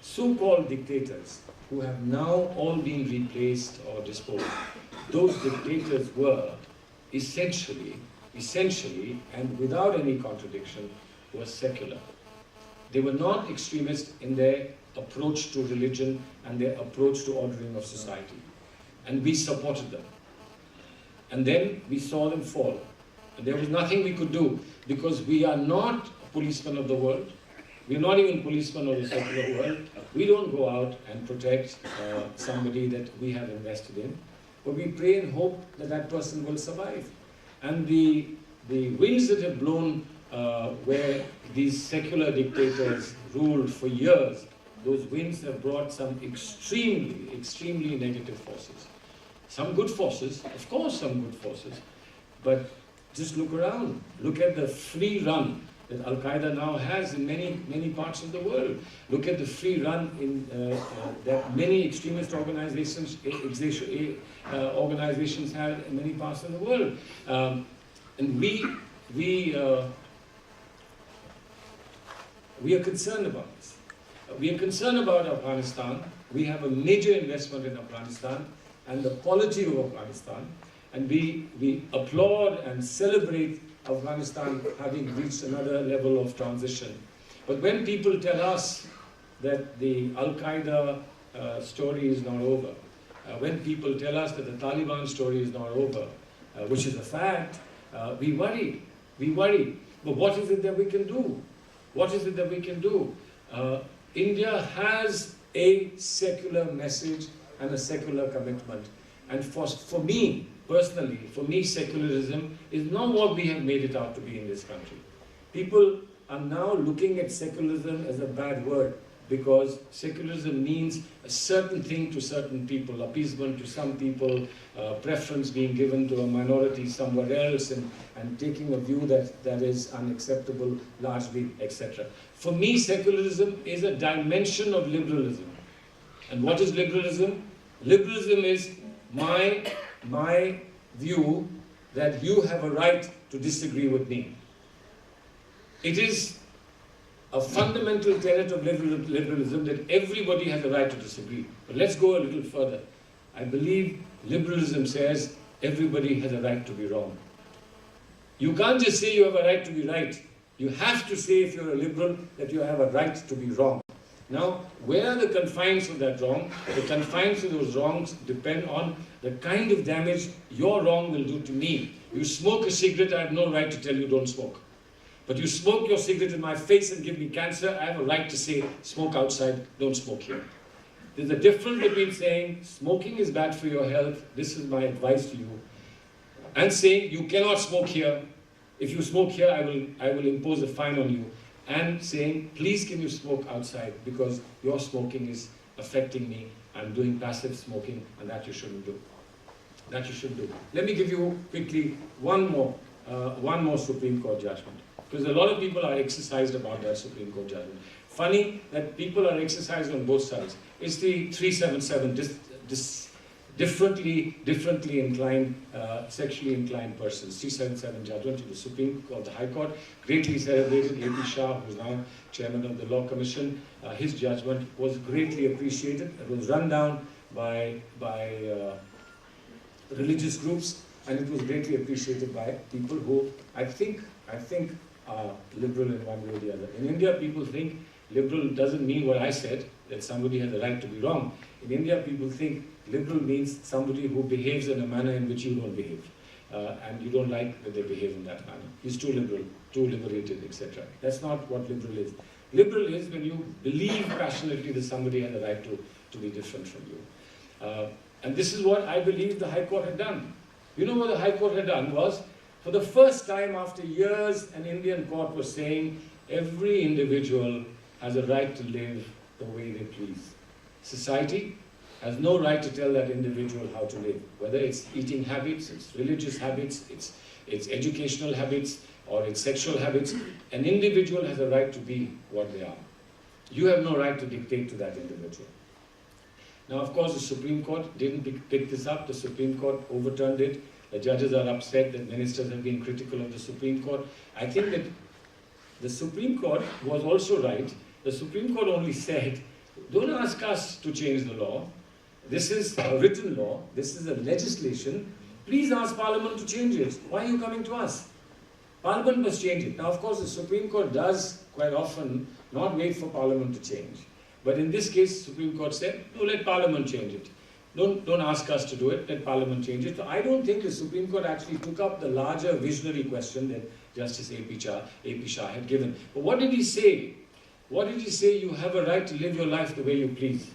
so-called dictators who have now all been replaced or disposed, those dictators were essentially, and without any contradiction, were secular. They were not extremist in their approach to religion and their approach to ordering of society. And we supported them. And then we saw them fall. And there was nothing we could do, because we are not policemen of the world. We're not even policemen of the secular world. We don't go out and protect somebody that we have invested in. But we pray and hope that that person will survive. And the winds that have blown where these secular dictators ruled for years, those winds have brought some extremely negative forces. Some good forces, of course some good forces, but just look around. Look at the free run that Al-Qaeda now has in many parts of the world. Look at the free run in, that many extremist organizations have in many parts of the world. And we are concerned about this. We are concerned about Afghanistan. We have a major investment in Afghanistan and the quality of Afghanistan. And we applaud and celebrate Afghanistan having reached another level of transition. But when people tell us that the Al-Qaeda story is not over, when people tell us that the Taliban story is not over, which is a fact, we worry. But what is it that we can do? What is it that we can do? India has a secular message and a secular commitment. And for me, personally, for me, secularism is not what we have made it out to be in this country. People are now looking at secularism as a bad word, because secularism means a certain thing to certain people, appeasement to some people, preference being given to a minority somewhere else, and taking a view that is unacceptable largely, etc. For me, secularism is a dimension of liberalism. And what is liberalism? Liberalism is my view that you have a right to disagree with me. It is a fundamental tenet of liberalism that everybody has a right to disagree. But let's go a little further. I believe liberalism says everybody has a right to be wrong. You can't just say you have a right to be right. You have to say, if you're a liberal, that you have a right to be wrong. Now, where are the confines of that wrong? The confines of those wrongs depend on the kind of damage your wrong will do to me. You smoke a cigarette, I have no right to tell you don't smoke. But you smoke your cigarette in my face and give me cancer, I have a right to say, smoke outside, don't smoke here. There's a difference between saying, smoking is bad for your health, this is my advice to you, and saying, you cannot smoke here. If you smoke here, I will impose a fine on you. And saying, please can you smoke outside, because your smoking is affecting me. I'm doing passive smoking, and that you shouldn't do. That you should do. Let me give you quickly one more Supreme Court judgment, because a lot of people are exercised about that Supreme Court judgment. Funny that people are exercised on both sides. It's the 377 differently inclined, sexually inclined persons. 377 judgment in the Supreme Court, the High Court, greatly celebrated. A.P. Shah, who is now chairman of the Law Commission, his judgment was greatly appreciated. It was run down by religious groups, and it was greatly appreciated by people who I think are liberal in one way or the other. In India, people think liberal doesn't mean what I said, that somebody has a right to be wrong. In India, people think liberal means somebody who behaves in a manner in which you don't behave. And you don't like that they behave in that manner. He's too liberal, too liberated, etc. That's not what liberal is. Liberal is when you believe passionately that somebody has a right to be different from you. And this is what I believe the High Court had done. You know what the High Court had done was, for the first time after years, an Indian court was saying every individual has a right to live the way they please. Society has no right to tell that individual how to live, whether it's eating habits, it's religious habits, it's educational habits, or it's sexual habits. An individual has a right to be what they are. You have no right to dictate to that individual. Now, of course, the Supreme Court didn't pick this up. The Supreme Court overturned it. The judges are upset that ministers have been critical of the Supreme Court. I think that the Supreme Court was also right The Supreme Court only said, don't ask us to change the law. This is a written law. This is a legislation. Please ask Parliament to change it. Why are you coming to us? Parliament must change it. Now, of course, the Supreme Court does quite often not wait for Parliament to change. But in this case, the Supreme Court said, no, let Parliament change it. Don't ask us to do it, let Parliament change it. So I don't think the Supreme Court actually took up the larger visionary question that Justice A.P. Shah had given. But what did he say? What did he say? You have a right to live your life the way you please.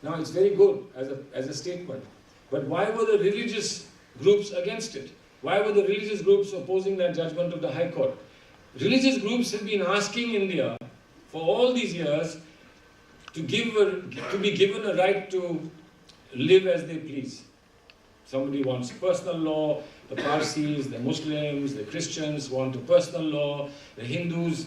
Now, it's very good as a statement. But why were the religious groups against it? Why were the religious groups opposing that judgment of the High Court? Religious groups have been asking India for all these years to be given a right to live as they please. Somebody wants personal law, the Parsis, the Muslims, the Christians want a personal law, the Hindus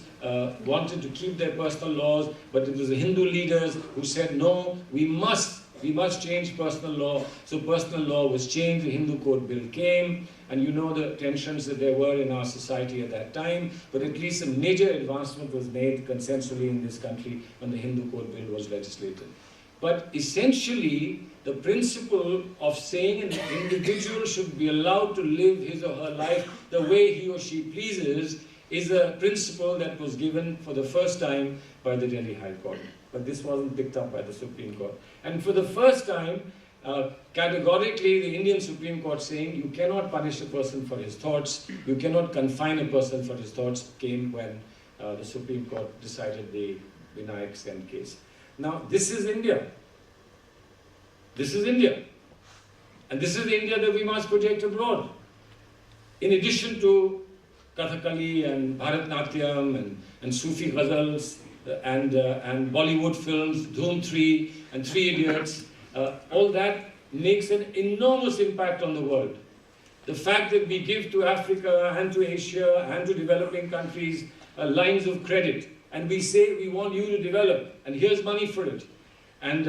wanted to keep their personal laws, but it was the Hindu leaders who said, no, we must change personal law. So personal law was changed, the Hindu Code Bill came, and you know the tensions that there were in our society at that time, but at least a major advancement was made consensually in this country when the Hindu Code Bill was legislated. But essentially, the principle of saying an individual should be allowed to live his or her life the way he or she pleases is a principle that was given for the first time by the Delhi High Court. But this wasn't picked up by the Supreme Court. And for the first time, categorically, the Indian Supreme Court saying you cannot punish a person for his thoughts, you cannot confine a person for his thoughts, came when the Supreme Court decided the Vinayak Sen case. Now, this is India. This is India. And this is the India that we must project abroad. In addition to Kathakali and Bharatnatyam and Sufi ghazals and Bollywood films, Dhoom 3 and Three Idiots, all that makes an enormous impact on the world. The fact that we give to Africa and to Asia and to developing countries lines of credit, and we say we want you to develop, and here's money for it. And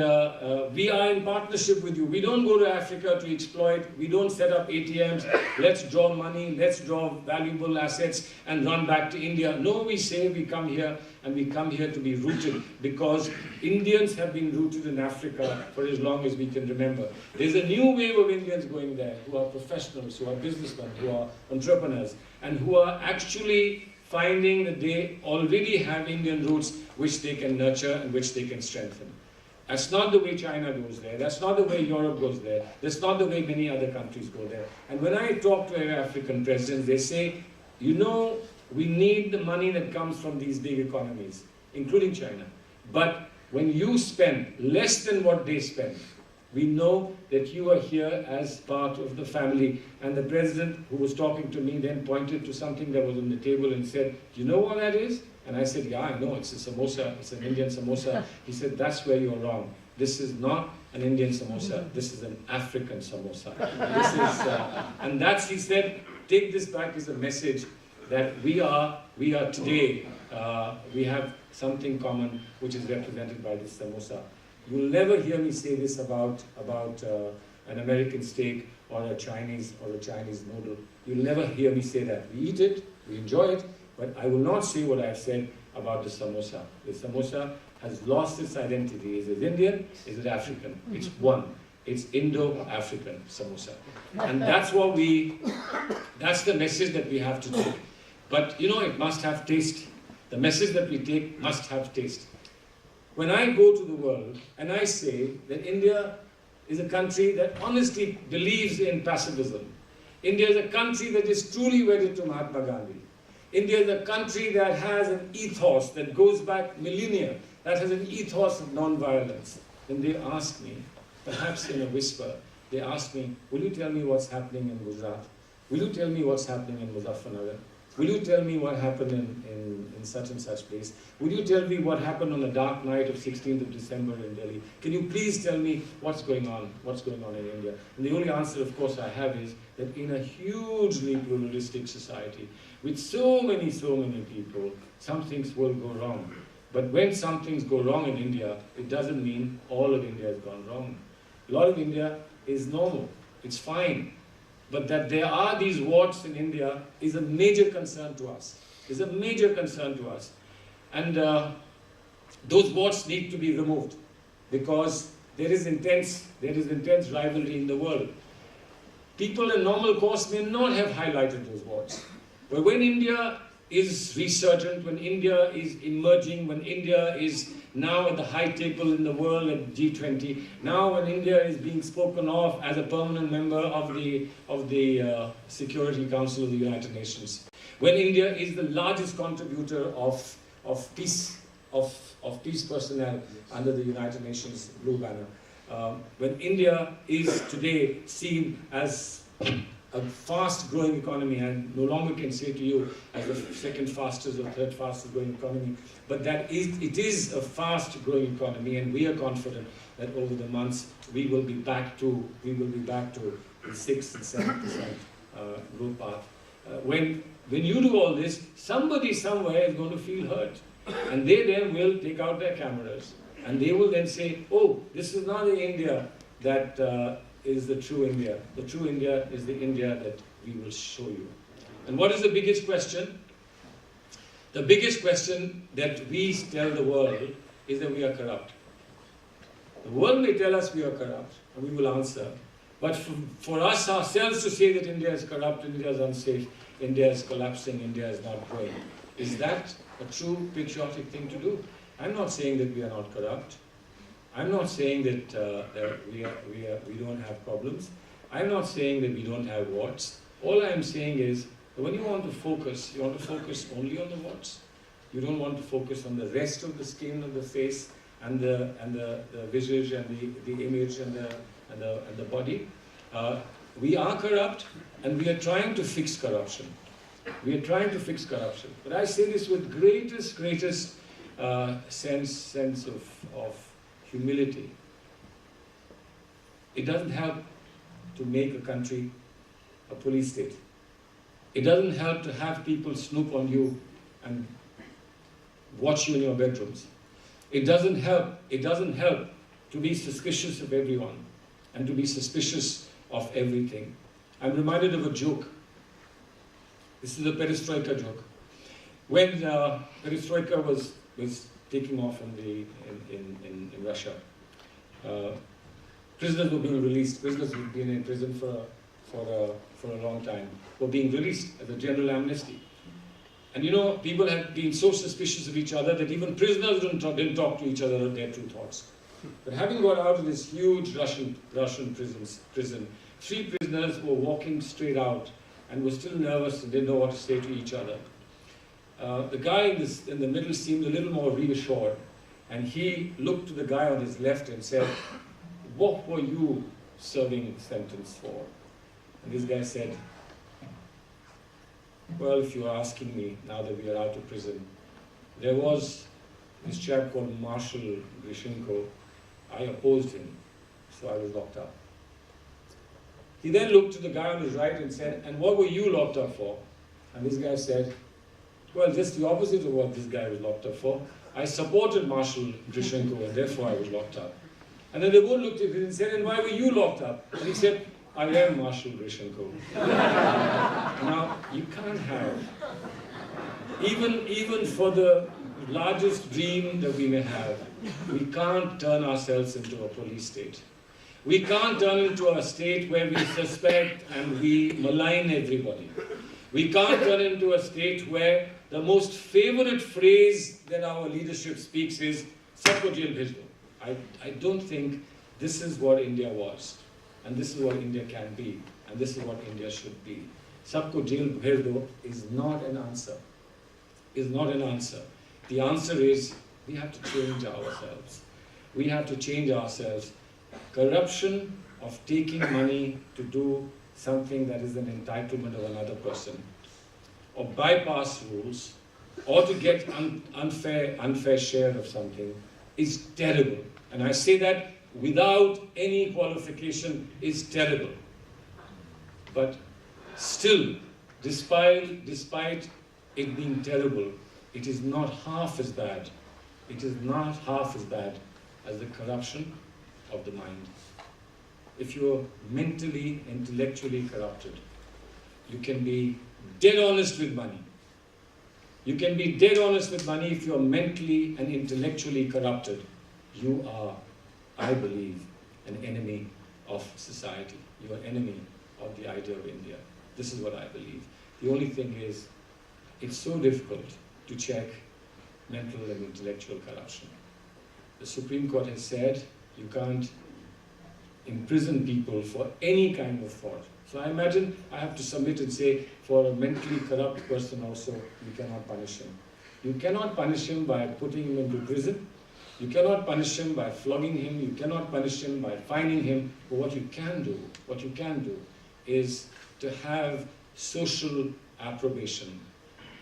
we are in partnership with you. We don't go to Africa to exploit. We don't set up ATMs. Let's draw money. Let's draw valuable assets and run back to India. No, we say we come here, and we come here to be rooted because Indians have been rooted in Africa for as long as we can remember. There's a new wave of Indians going there who are professionals, who are businessmen, who are entrepreneurs, and who are actually finding that they already have Indian roots which they can nurture and which they can strengthen. That's not the way China goes there. That's not the way Europe goes there. That's not the way many other countries go there. And when I talk to African presidents, they say, you know, we need the money that comes from these big economies, including China. But when you spend less than what they spend, we know that you are here as part of the family. And the president who was talking to me then pointed to something that was on the table and said, do you know what that is? And I said, yeah, I know, it's a samosa, it's an Indian samosa. He said, that's where you're wrong. This is not an Indian samosa, this is an African samosa. This is, and that's, he said, take this back as a message that we are today, we have something common which is represented by this samosa. You'll never hear me say this about an American steak or a Chinese noodle. You'll never hear me say that. We eat it, we enjoy it, but I will not say what I've said about the samosa. The samosa has lost its identity. Is it Indian? Is it African? It's one. It's Indo-African samosa. And that's what that's the message that we have to take. But you know, it must have taste. The message that we take must have taste. When I go to the world and I say that India is a country that honestly believes in pacifism, India is a country that is truly wedded to Mahatma Gandhi, India is a country that has an ethos that goes back millennia, that has an ethos of non-violence, then they ask me, perhaps in a whisper, they ask me, will you tell me what's happening in Gujarat? Will you tell me what's happening in Muzaffarnagar? Will you tell me what happened in such and such place? Will you tell me what happened on the dark night of 16th of December in Delhi? Can you please tell me what's going on in India? And the only answer, of course, I have is that in a hugely pluralistic society, with so many people, some things will go wrong. But when some things go wrong in India, it doesn't mean all of India has gone wrong. A lot of India is normal, it's fine. But that there are these warts in India is a major concern to us. Is a major concern to us. And Those warts need to be removed because there is intense rivalry in the world. People in normal course may not have highlighted those warts. But when India is resurgent, when India is emerging, when India is now at the high table in the world at G20, now when India is being spoken of as a permanent member of the Security Council of the United Nations, when India is the largest contributor of peace personnel under the United Nations Blue Banner, when India is today seen as a fast-growing economy, and no longer can say to you as the second fastest or third fastest growing economy, but it is a fast-growing economy, and we are confident that over the months we will be back to the 6 and 7% growth path. When you do all this, somebody somewhere is going to feel hurt, and they then will take out their cameras, and they will then say, "Oh, this is not the India that is the true India. The true India is the India that we will show you." And what is the biggest question? The biggest question that we tell the world is that we are corrupt. The world may tell us we are corrupt, and we will answer. But for us ourselves to say that India is corrupt, India is unsafe, India is collapsing, India is not growing, is that a true patriotic thing to do? I'm not saying that we are not corrupt. I'm not saying that we don't have problems. I'm not saying that we don't have warts. All I'm saying is that when you want to focus only on the warts. You don't want to focus on the rest of the skin of the face and the visage and the image and the body. We are corrupt, and we are trying to fix corruption. We are trying to fix corruption. But I say this with greatest sense of humility. It doesn't help to make a country a police state. It doesn't help to have people snoop on you and watch you in your bedrooms. It doesn't help to be suspicious of everyone and to be suspicious of everything. I'm reminded of a joke. This is a perestroika joke. When perestroika was taking off in Russia, prisoners were being released. Prisoners who had been in prison for a long time were being released as a general amnesty. And you know, people had been so suspicious of each other that even prisoners didn't talk to each other of their true thoughts. But having got out of this huge Russian prison, 3 prisoners were walking straight out and were still nervous and didn't know what to say to each other. The guy in the middle seemed a little more reassured, and he looked to the guy on his left and said, "What were you serving sentence for?" And this guy said, "Well, if you're asking me, now that we are out of prison, there was this chap called Marshal Grishenko. I opposed him, so I was locked up." He then looked to the guy on his right and said, "And what were you locked up for?" And this guy said, "Well, just the opposite of what this guy was locked up for. I supported Marshal Grishenko, and therefore I was locked up." And then they both looked at him and said, "And why were you locked up?" And he said, "I am Marshal Grishenko." Now, you can't have, even for the largest dream that we may have, we can't turn ourselves into a police state. We can't turn into a state where we suspect and we malign everybody. We can't turn into a state where the most favorite phrase that our leadership speaks is, "Sabko jail bhej do." I don't think this is what India was, and this is what India can be, and this is what India should be. "Sabko jail bhej do" is not an answer. Is not an answer. The answer is we have to change ourselves. We have to change ourselves. Corruption of taking money to do something that is an entitlement of another person, or bypass rules, or to get unfair share of something is terrible. And I say that without any qualification, is terrible. But still, despite it being terrible, it is not half as bad. It is not half as bad as the corruption of the mind. If you're mentally, intellectually corrupted, you can be dead honest with money. You can be dead honest with money if you're mentally and intellectually corrupted. You are, I believe, an enemy of society. You are an enemy of the idea of India. This is what I believe. The only thing is, it's so difficult to check mental and intellectual corruption. The Supreme Court has said you can't imprison people for any kind of fraud. So I imagine I have to submit and say, for a mentally corrupt person also, you cannot punish him. You cannot punish him by putting him into prison. You cannot punish him by flogging him. You cannot punish him by fining him. But what you can do is to have social approbation.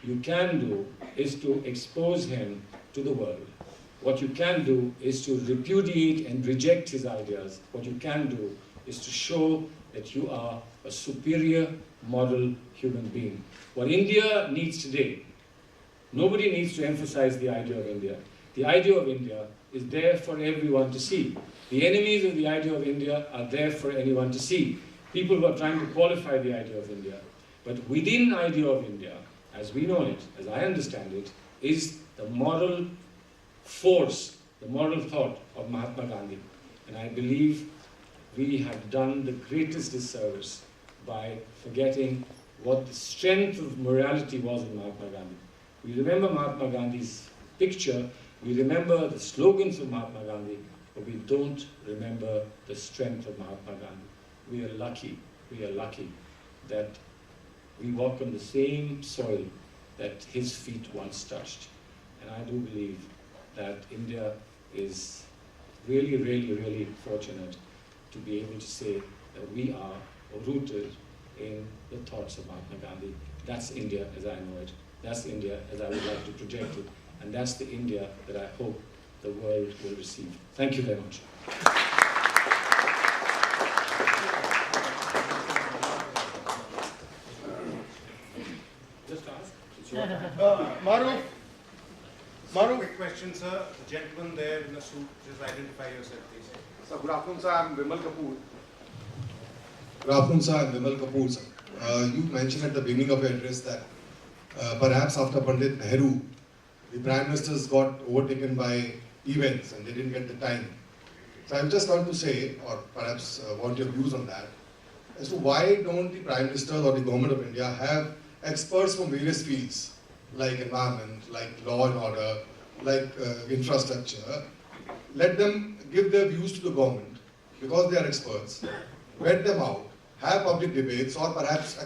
You can do is to expose him to the world. What you can do is to repudiate and reject his ideas. What you can do is to show that you are a superior model human being. What India needs today, nobody needs to emphasize the idea of India. The idea of India is there for everyone to see. The enemies of the idea of India are there for anyone to see. People who are trying to qualify the idea of India. But within the idea of India, as we know it, as I understand it, is the moral force, the moral thought of Mahatma Gandhi. And I believe we have done the greatest disservice by forgetting what the strength of morality was in Mahatma Gandhi. We remember Mahatma Gandhi's picture, we remember the slogans of Mahatma Gandhi, but we don't remember the strength of Mahatma Gandhi. We are lucky that we walk on the same soil that his feet once touched. And I do believe that India is really fortunate to be able to say that we are rooted in the thoughts of Mahatma Gandhi. That's India as I know it. That's India as I would like to project it. And that's the India that I hope the world will receive. Thank you very much. Just ask. It's your time. Maru. Quick question, sir. The gentleman there in the suit, just identify yourself, please. Sir, good afternoon, sir. I'm Vimal Kapoor. Good afternoon, sir. I'm Vimal Kapoor, sir. You mentioned at the beginning of your address that perhaps after Pandit Nehru, the Prime Ministers got overtaken by events and they didn't get the time. So I just want to say, or perhaps want your views on that, as to why don't the Prime Ministers or the Government of India have experts from various fields, like environment, like law and order, like infrastructure. Let them give their views to the government, because they are experts, vet them out, have public debates or perhaps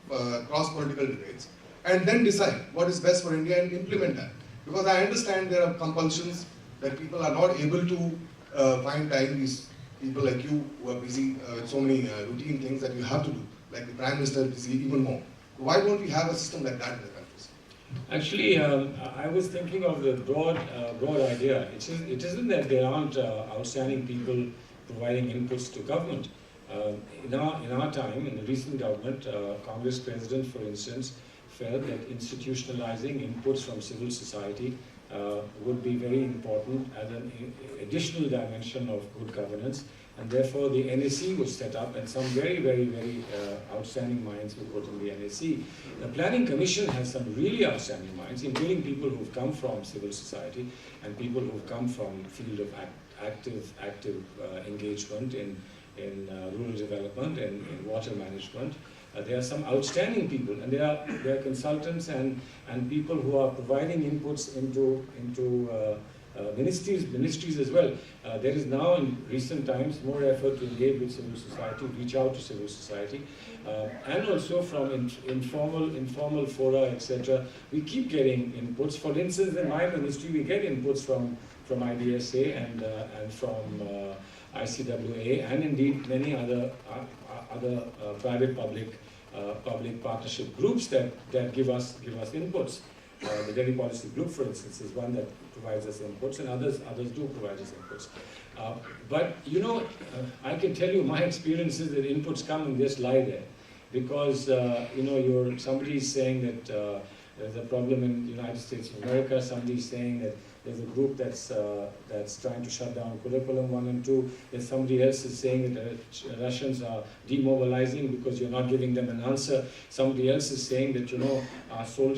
cross-political debates, and then decide what is best for India and implement that. Because I understand there are compulsions that people are not able to find time, these people like you who are busy with so many routine things that you have to do, like the Prime Minister is busy even more. Why don't we have a system like that in the countries? Actually, I was thinking of the broad idea. It isn't that there aren't outstanding people providing inputs to government. In our time, in the recent government, Congress President, for instance, felt that institutionalizing inputs from civil society would be very important as an additional dimension of good governance, and therefore the NAC was set up and some very outstanding minds were put in the NAC. The Planning Commission has some really outstanding minds, including people who've come from civil society and people who've come from field of active engagement in rural development and in water management. There are some outstanding people, and there are consultants and people who are providing inputs into ministries as well. There is now in recent times more effort to engage with civil society, reach out to civil society, and also from informal fora, etc. We keep getting inputs. For instance, in my ministry, we get inputs from IDSA and from ICWA, and indeed many other private-public partnership groups that give us inputs. The Delhi Policy Group, for instance, is one that provides us inputs, and others do provide us inputs. But you know, I can tell you my experience is that inputs come and just lie there, because you know, somebody is saying that there's a problem in the United States of America. Somebody is saying that there's a group that's trying to shut down curriculum 1 and 2. There's somebody else is saying that the Russians are demobilizing because you're not giving them an answer. Somebody else is saying that, you know, our soldiers